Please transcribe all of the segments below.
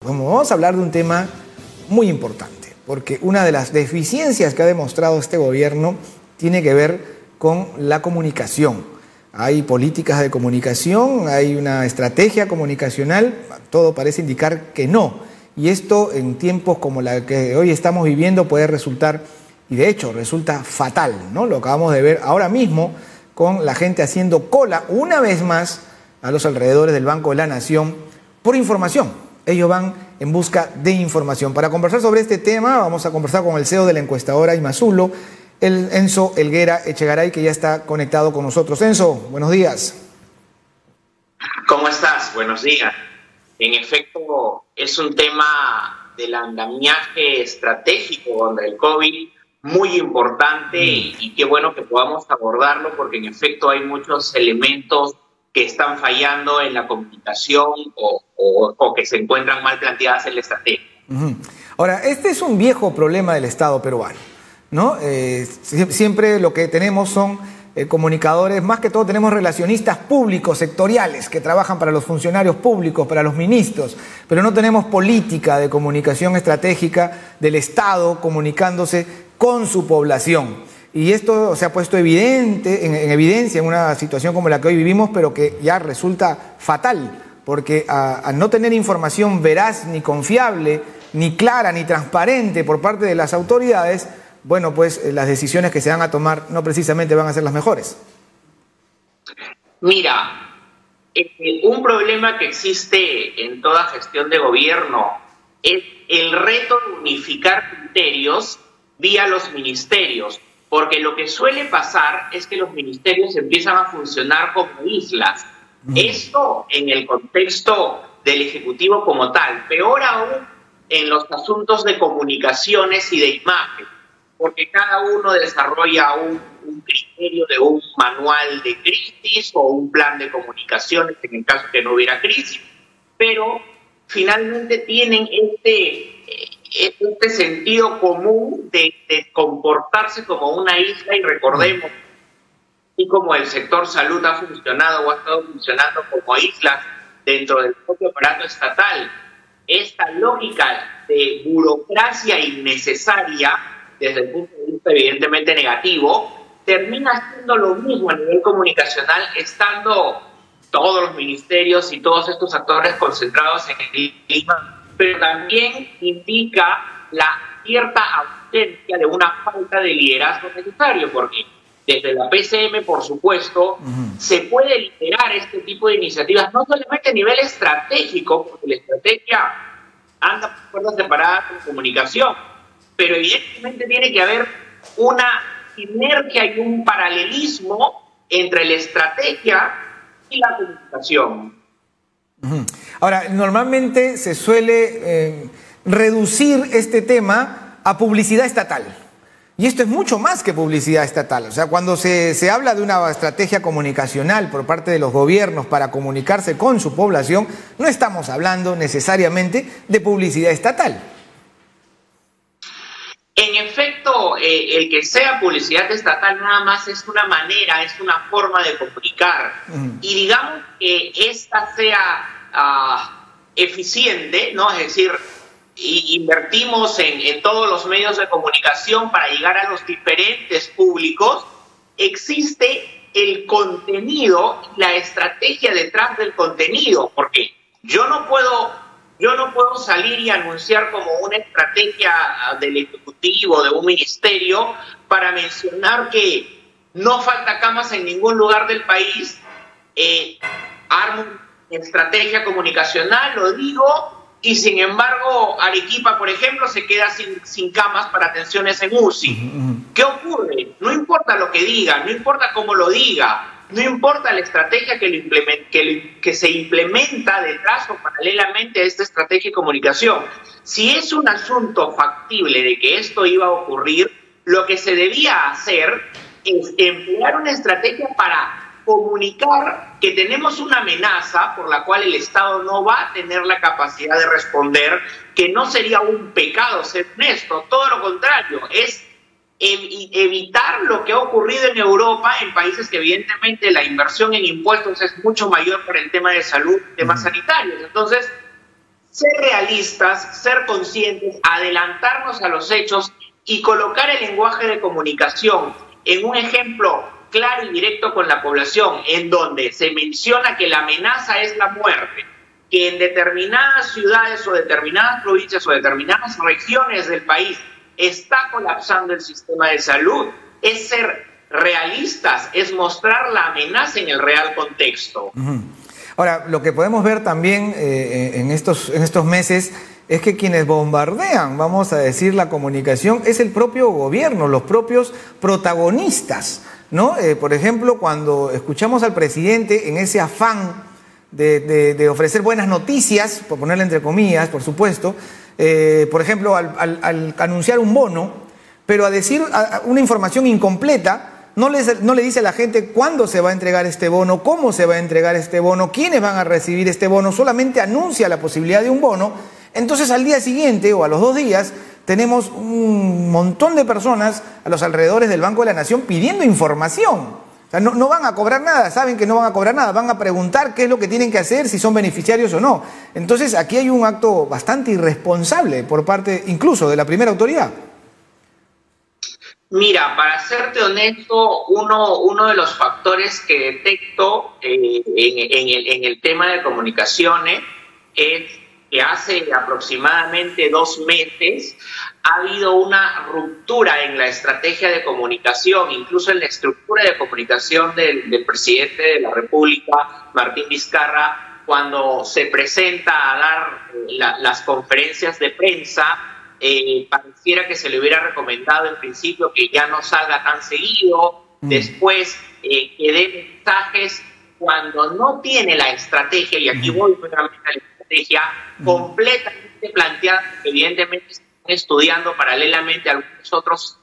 Vamos a hablar de un tema muy importante, porque una de las deficiencias que ha demostrado este gobierno tiene que ver con la comunicación. Hay políticas de comunicación, hay una estrategia comunicacional, todo parece indicar que no. Y esto en tiempos como la que hoy estamos viviendo puede resultar, y de hecho resulta fatal, ¿no? Lo acabamos de ver ahora mismo con la gente haciendo cola una vez más a los alrededores del Banco de la Nación por información. Ellos van en busca de información. Para conversar sobre este tema vamos a conversar con el CEO de la encuestadora Imasulo, el Enzo Helguera Echegaray, que ya está conectado con nosotros. Enzo, buenos días. ¿Cómo estás? Buenos días. En efecto, es un tema del andamiaje estratégico contra el COVID muy importante y qué bueno que podamos abordarlo, porque en efecto hay muchos elementos que están fallando en la comunicación o que se encuentran mal planteadas en la estrategia. Ahora, este es un viejo problema del Estado peruano, ¿no? Siempre lo que tenemos son comunicadores, más que todo tenemos relacionistas públicos sectoriales que trabajan para los funcionarios públicos, para los ministros, pero no tenemos política de comunicación estratégica del Estado comunicándose con su población. Y esto se ha puesto en evidencia en una situación como la que hoy vivimos, pero que ya resulta fatal, porque a no tener información veraz, ni confiable, ni clara, ni transparente por parte de las autoridades, bueno, pues las decisiones que se van a tomar no precisamente van a ser las mejores. Mira, un problema que existe en toda gestión de gobierno es el reto de unificar criterios vía los ministerios. Porque lo que suele pasar es que los ministerios empiezan a funcionar como islas. Esto en el contexto del Ejecutivo como tal. Peor aún en los asuntos de comunicaciones y de imagen. Porque cada uno desarrolla un criterio de un manual de crisis o un plan de comunicaciones en el caso que no hubiera crisis. Pero finalmente tienen este sentido común de comportarse como una isla, y recordemos, y como el sector salud ha funcionado o ha estado funcionando como islas dentro del propio aparato estatal, esta lógica de burocracia innecesaria, desde el punto de vista evidentemente negativo, termina siendo lo mismo a nivel comunicacional, estando todos los ministerios y todos estos actores concentrados en el clima, pero también indica la cierta ausencia de una falta de liderazgo necesario, porque desde la PCM, por supuesto, se puede liderar este tipo de iniciativas, no solamente a nivel estratégico, porque la estrategia anda por puertas separadas con comunicación, pero evidentemente tiene que haber una sinergia y un paralelismo entre la estrategia y la comunicación. Ahora, normalmente se suele reducir este tema a publicidad estatal. Y esto es mucho más que publicidad estatal. O sea, cuando se habla de una estrategia comunicacional por parte de los gobiernos para comunicarse con su población, no estamos hablando necesariamente de publicidad estatal. En efecto, el que sea publicidad estatal nada más es una manera, es una forma de comunicar. Y digamos que esta sea eficiente, ¿no? Es decir, invertimos en todos los medios de comunicación para llegar a los diferentes públicos. Existe el contenido, la estrategia detrás del contenido, porque yo no puedo salir y anunciar como una estrategia del Ejecutivo, de un ministerio, para mencionar que no falta camas en ningún lugar del país, armo una estrategia comunicacional, lo digo, y sin embargo Arequipa, por ejemplo, se queda sin camas para atenciones en UCI. ¿Qué ocurre? No importa lo que diga, no importa cómo lo diga, no importa la estrategia que se implementa detrás o paralelamente a esta estrategia de comunicación. Si es un asunto factible de que esto iba a ocurrir, lo que se debía hacer es emplear una estrategia para comunicar que tenemos una amenaza por la cual el Estado no va a tener la capacidad de responder, que no sería un pecado ser honesto, todo lo contrario, es evitar lo que ha ocurrido en Europa, en países que evidentemente la inversión en impuestos es mucho mayor por el tema de salud, temas sanitarios. Entonces, ser realistas, ser conscientes, adelantarnos a los hechos y colocar el lenguaje de comunicación en un ejemplo claro y directo con la población, en donde se menciona que la amenaza es la muerte, que en determinadas ciudades o determinadas provincias o determinadas regiones del país está colapsando el sistema de salud, es ser realistas, es mostrar la amenaza en el real contexto. Ahora, lo que podemos ver también en estos meses es que quienes bombardean, vamos a decir, la comunicación es el propio gobierno, los propios protagonistas, ¿no? Por ejemplo, cuando escuchamos al presidente en ese afán de ofrecer buenas noticias, por ponerle entre comillas, por supuesto, por ejemplo, al anunciar un bono, pero a decir una información incompleta, no le dice a la gente cuándo se va a entregar este bono, cómo se va a entregar este bono, quiénes van a recibir este bono, solamente anuncia la posibilidad de un bono. Entonces al día siguiente o a los 2 días tenemos un montón de personas a los alrededores del Banco de la Nación pidiendo información. O sea, no van a cobrar nada, saben que no van a cobrar nada, van a preguntar qué es lo que tienen que hacer, si son beneficiarios o no. Entonces aquí hay un acto bastante irresponsable por parte incluso de la primera autoridad. Mira, para serte honesto, uno de los factores que detecto en el tema de comunicaciones es que hace aproximadamente 2 meses ha habido una ruptura en la estrategia de comunicación, incluso en la estructura de comunicación del presidente de la República, Martín Vizcarra, cuando se presenta a dar las conferencias de prensa. Pareciera que se le hubiera recomendado en principio que ya no salga tan seguido, después que dé mensajes cuando no tiene la estrategia, y aquí voy nuevamente a la estrategia, completamente planteada, que evidentemente se están estudiando paralelamente algunos otros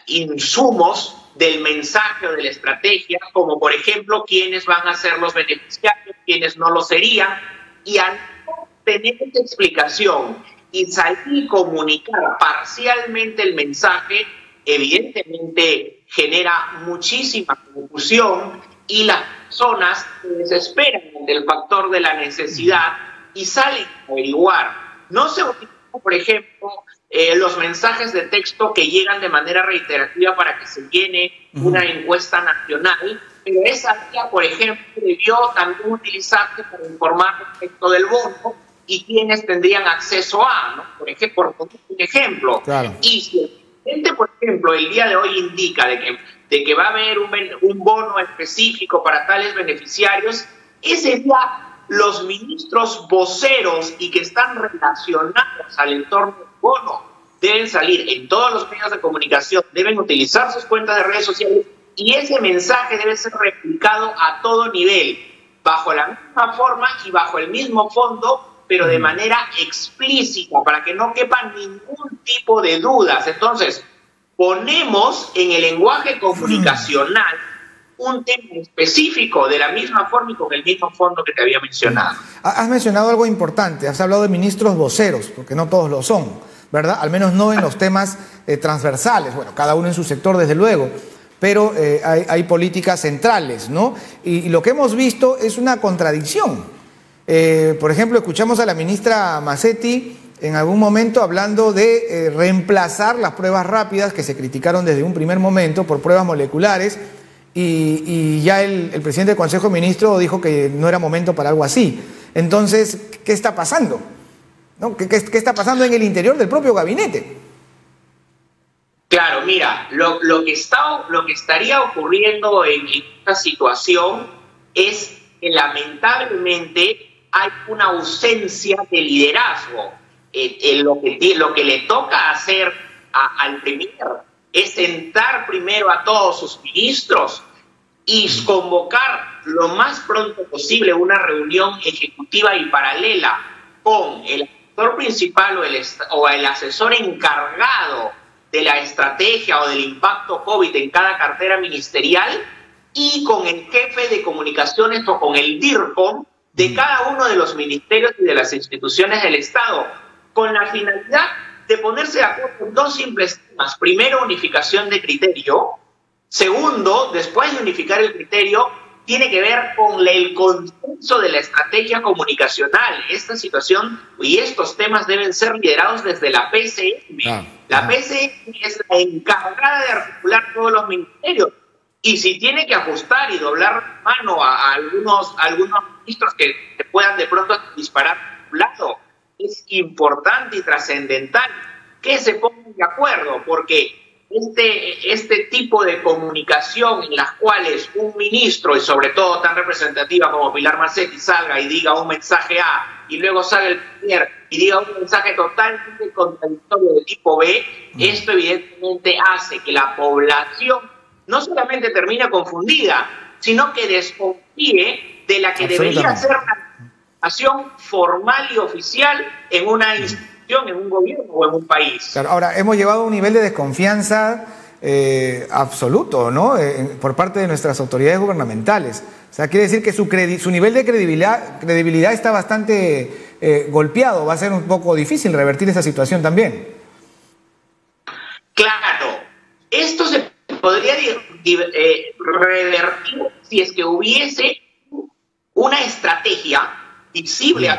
insumos del mensaje o de la estrategia, como por ejemplo quiénes van a ser los beneficiarios, quiénes no lo serían, y al no tener esta explicación y salir y comunicar parcialmente el mensaje, evidentemente genera muchísima confusión y las personas se desesperan del factor de la necesidad y salen a averiguar. No se utilizan, por ejemplo, los mensajes de texto que llegan de manera reiterativa para que se llene una encuesta nacional, pero esa vía, por ejemplo, debió también utilizarse para informar respecto del voto y quienes tendrían acceso a, ¿no? Por ejemplo, por un ejemplo. Claro. Y si el presidente, por ejemplo, el día de hoy indica de que va a haber un bono específico para tales beneficiarios, ese día los ministros voceros y que están relacionados al entorno del bono deben salir en todos los medios de comunicación, deben utilizar sus cuentas de redes sociales y ese mensaje debe ser replicado a todo nivel, bajo la misma forma y bajo el mismo fondo, pero de manera explícita, para que no quepa ningún tipo de dudas. Entonces, ponemos en el lenguaje comunicacional un tema específico de la misma forma y con el mismo fondo que te había mencionado. Has mencionado algo importante, has hablado de ministros voceros, porque no todos lo son, ¿verdad? Al menos no en los temas transversales, bueno, cada uno en su sector desde luego, pero hay políticas centrales, ¿no? Y lo que hemos visto es una contradicción. Por ejemplo, escuchamos a la ministra Macetti en algún momento hablando de reemplazar las pruebas rápidas que se criticaron desde un primer momento por pruebas moleculares y ya el presidente del Consejo de Ministros dijo que no era momento para algo así. Entonces, ¿qué está pasando? ¿No? ¿Qué está pasando en el interior del propio gabinete? Claro, mira, lo que estaría ocurriendo en esta situación es que lamentablemente hay una ausencia de liderazgo. Lo que le toca hacer al premier es sentar primero a todos sus ministros y convocar lo más pronto posible una reunión ejecutiva y paralela con el asesor principal o el asesor encargado de la estrategia o del impacto COVID en cada cartera ministerial y con el jefe de comunicaciones o con el DIRCOM de cada uno de los ministerios y de las instituciones del Estado, con la finalidad de ponerse de acuerdo en 2 simples temas. Primero, unificación de criterio. Segundo, después de unificar el criterio, tiene que ver con el consenso de la estrategia comunicacional. Esta situación y estos temas deben ser liderados desde la PCM. La PCM es la encargada de articular todos los ministerios. Y si tiene que ajustar y doblar mano a algunos ministros que puedan de pronto disparar a un lado, es importante y trascendental que se pongan de acuerdo, porque este tipo de comunicación en las cuales un ministro, y sobre todo tan representativa como Pilar Marcetti, salga y diga un mensaje A, y luego salga el premier y diga un mensaje totalmente contradictorio de tipo B, esto evidentemente hace que la población no solamente termine confundida, sino que desconfíe de la que debería ser una acción formal y oficial en una institución, en un gobierno o en un país. Claro, ahora, hemos llevado a un nivel de desconfianza absoluto, ¿no? Por parte de nuestras autoridades gubernamentales. O sea, quiere decir que su nivel de credibilidad está bastante golpeado. Va a ser un poco difícil revertir esa situación también. Claro, esto se podría revertir si es que hubiese una estrategia visible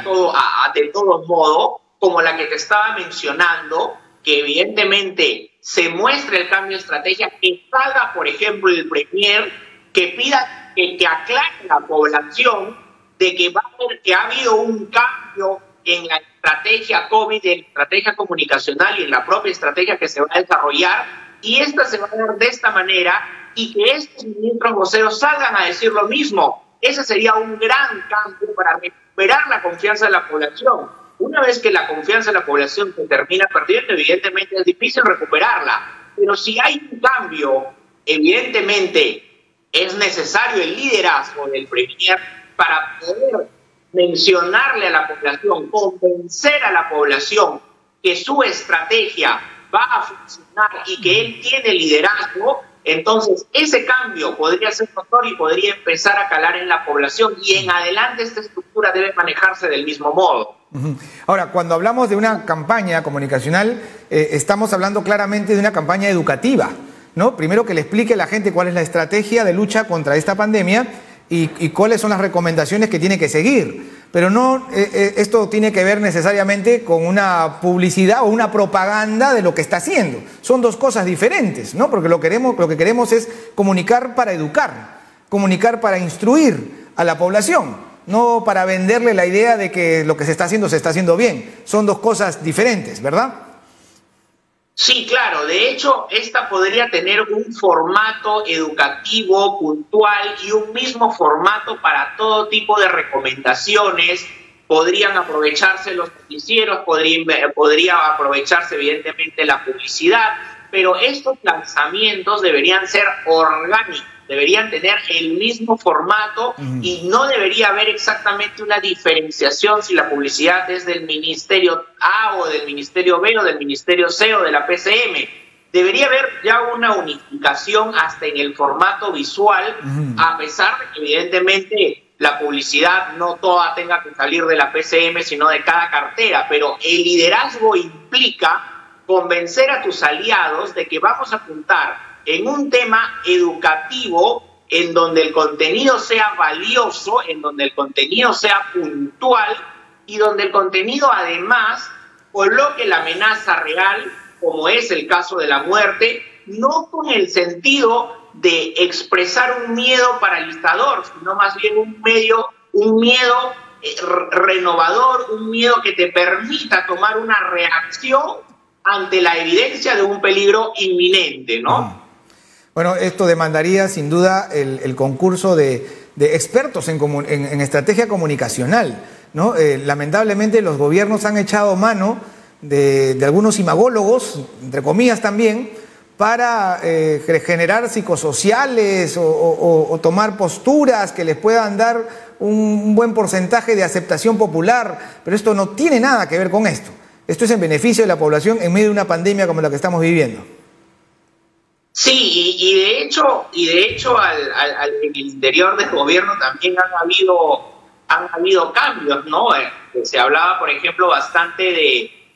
de todo modo, como la que te estaba mencionando, que evidentemente se muestre el cambio de estrategia, que salga, por ejemplo, el premier, que pida, que aclare a la población de que ha habido un cambio en la estrategia COVID, en la estrategia comunicacional y en la propia estrategia que se va a desarrollar, y esta se va a dar de esta manera, y que estos ministros voceros salgan a decir lo mismo. Ese sería un gran cambio para recuperar la confianza de la población. Una vez que la confianza de la población se termina perdiendo, evidentemente es difícil recuperarla. Pero si hay un cambio, evidentemente es necesario el liderazgo del premier para poder mencionarle a la población, convencer a la población que su estrategia va a funcionar y que él tiene liderazgo. Entonces, ese cambio podría ser notorio y podría empezar a calar en la población, y en adelante esta estructura debe manejarse del mismo modo. Ahora, cuando hablamos de una campaña comunicacional, estamos hablando claramente de una campaña educativa, ¿no? Primero, que le explique a la gente cuál es la estrategia de lucha contra esta pandemia y cuáles son las recomendaciones que tiene que seguir. Pero no, esto tiene que ver necesariamente con una publicidad o una propaganda de lo que está haciendo. Son dos cosas diferentes, ¿no? Porque lo que queremos es comunicar para educar, comunicar para instruir a la población, no para venderle la idea de que lo que se está haciendo bien. Son dos cosas diferentes, ¿verdad? Sí, claro. De hecho, esta podría tener un formato educativo, puntual, y un mismo formato para todo tipo de recomendaciones. Podrían aprovecharse los noticieros, podría aprovecharse evidentemente la publicidad, pero estos lanzamientos deberían ser orgánicos, deberían tener el mismo formato y no debería haber exactamente una diferenciación si la publicidad es del Ministerio A o del Ministerio B o del Ministerio C o de la PCM. Debería haber ya una unificación hasta en el formato visual, a pesar de que evidentemente la publicidad no toda tenga que salir de la PCM, sino de cada cartera, pero el liderazgo implica convencer a tus aliados de que vamos a apuntar en un tema educativo en donde el contenido sea valioso, en donde el contenido sea puntual y donde el contenido además coloque la amenaza real, como es el caso de la muerte, no con el sentido de expresar un miedo paralizador, sino más bien un miedo renovador, un miedo que te permita tomar una reacción ante la evidencia de un peligro inminente, ¿no? Bueno, esto demandaría sin duda el concurso de expertos en estrategia comunicacional, ¿no? Lamentablemente los gobiernos han echado mano de algunos imagólogos, entre comillas también, para generar psicosociales o tomar posturas que les puedan dar un buen porcentaje de aceptación popular, pero esto no tiene nada que ver con esto. Esto es en beneficio de la población en medio de una pandemia como la que estamos viviendo. Sí, y de hecho al interior del gobierno también han habido cambios, ¿no? Se hablaba, por ejemplo, bastante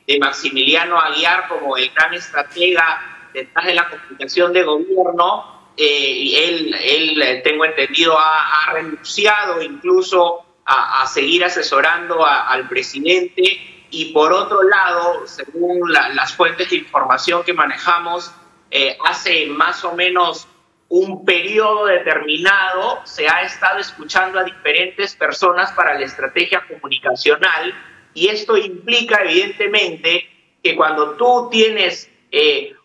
de Maximiliano Aguiar como el gran estratega detrás de la comunicación de gobierno, Él tengo entendido, ha renunciado incluso a seguir asesorando al presidente. Y por otro lado, según las fuentes de información que manejamos, hace más o menos un periodo determinado se ha estado escuchando a diferentes personas para la estrategia comunicacional, y esto implica evidentemente que cuando tú tienes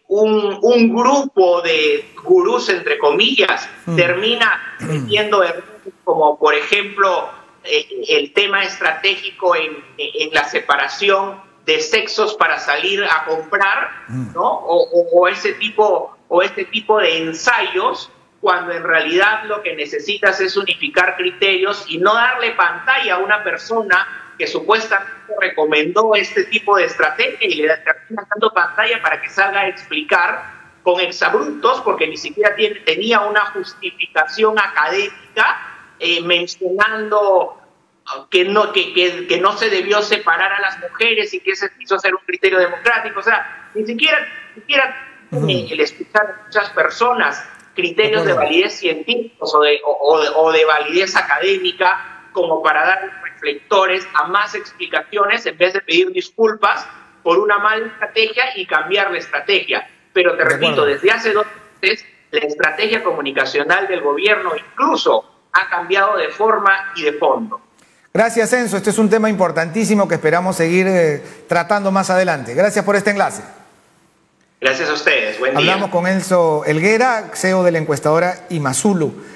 un grupo de gurús, entre comillas, termina metiendo errores como, por ejemplo, el tema estratégico en la separación de sexos para salir a comprar, ¿no? O este tipo de ensayos, cuando en realidad lo que necesitas es unificar criterios y no darle pantalla a una persona que supuestamente recomendó este tipo de estrategia y le termina dando pantalla para que salga a explicar con exabruptos, porque ni siquiera tenía una justificación académica, mencionando que no se debió separar a las mujeres y que ese quiso ser un criterio democrático. O sea, ni siquiera el escuchar a muchas personas criterios de validez científicos o de validez académica como para dar reflectores a más explicaciones en vez de pedir disculpas por una mala estrategia y cambiar la estrategia. Pero te repito, desde hace 2 meses la estrategia comunicacional del gobierno incluso ha cambiado de forma y de fondo. Gracias, Enzo. Este es un tema importantísimo que esperamos seguir tratando más adelante. Gracias por este enlace. Gracias a ustedes. Buen día. Hablamos con Enzo Helguera, CEO de la encuestadora Imazulu.